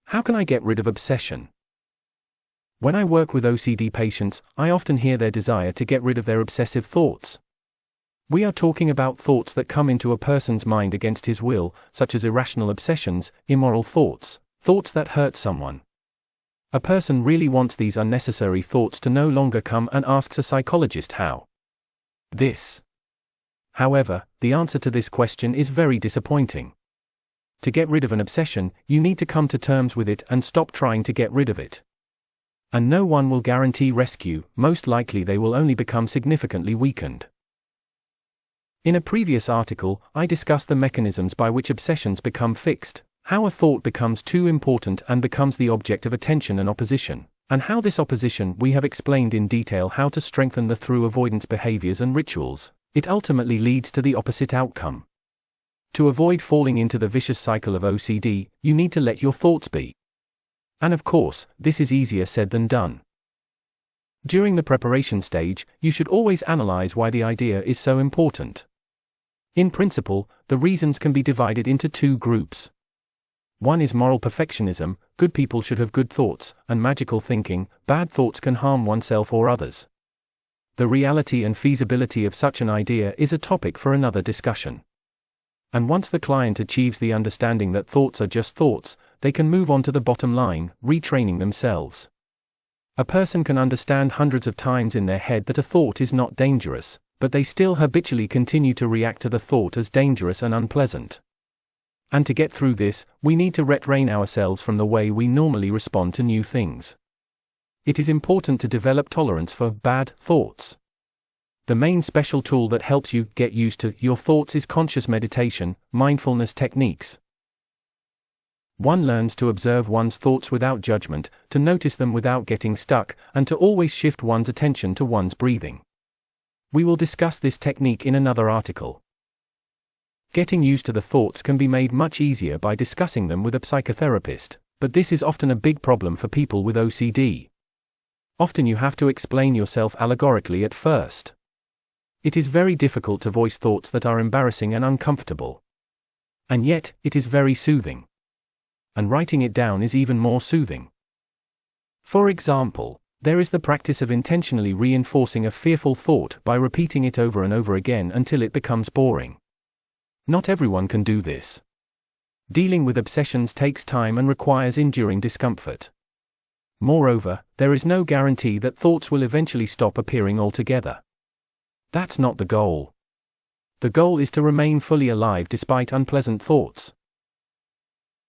How can I get rid of obsession? When I work with OCD patients, I often hear their desire to get rid of their obsessive thoughts. We are talking about thoughts that come into a person's mind against his will, such as irrational obsessions, immoral thoughts, thoughts that hurt someone. A person really wants these unnecessary thoughts to no longer come and asks a psychologist how. However, the answer to this question is very disappointing. To get rid of an obsession, you need to come to terms with it and stop trying to get rid of it. And no one will guarantee rescue, most likely they will only become significantly weakened. In a previous article, I discussed the mechanisms by which obsessions become fixed, how a thought becomes too important and becomes the object of attention and opposition, and how this opposition we have explained in detail how to strengthen the through avoidance behaviors and rituals. It ultimately leads to the opposite outcome. To avoid falling into the vicious cycle of OCD, you need to let your thoughts be. And of course, this is easier said than done. During the preparation stage, you should always analyze why the idea is so important. In principle, the reasons can be divided into two groups. One is moral perfectionism, good people should have good thoughts, and magical thinking, bad thoughts can harm oneself or others. The reality and feasibility of such an idea is a topic for another discussion. And once the client achieves the understanding that thoughts are just thoughts, they can move on to the bottom line, retraining themselves. A person can understand hundreds of times in their head that a thought is not dangerous, but they still habitually continue to react to the thought as dangerous and unpleasant. And to get through this, we need to retrain ourselves from the way we normally respond to new things. It is important to develop tolerance for bad thoughts. The main special tool that helps you get used to your thoughts is conscious meditation, mindfulness techniques. One learns to observe one's thoughts without judgment, to notice them without getting stuck, and to always shift one's attention to one's breathing. We will discuss this technique in another article. Getting used to the thoughts can be made much easier by discussing them with a psychotherapist, but this is often a big problem for people with OCD. Often you have to explain yourself allegorically at first. It is very difficult to voice thoughts that are embarrassing and uncomfortable. And yet, it is very soothing. And writing it down is even more soothing. For example, there is the practice of intentionally reinforcing a fearful thought by repeating it over and over again until it becomes boring. Not everyone can do this. Dealing with obsessions takes time and requires enduring discomfort. Moreover, there is no guarantee that thoughts will eventually stop appearing altogether. That's not the goal. The goal is to remain fully alive despite unpleasant thoughts.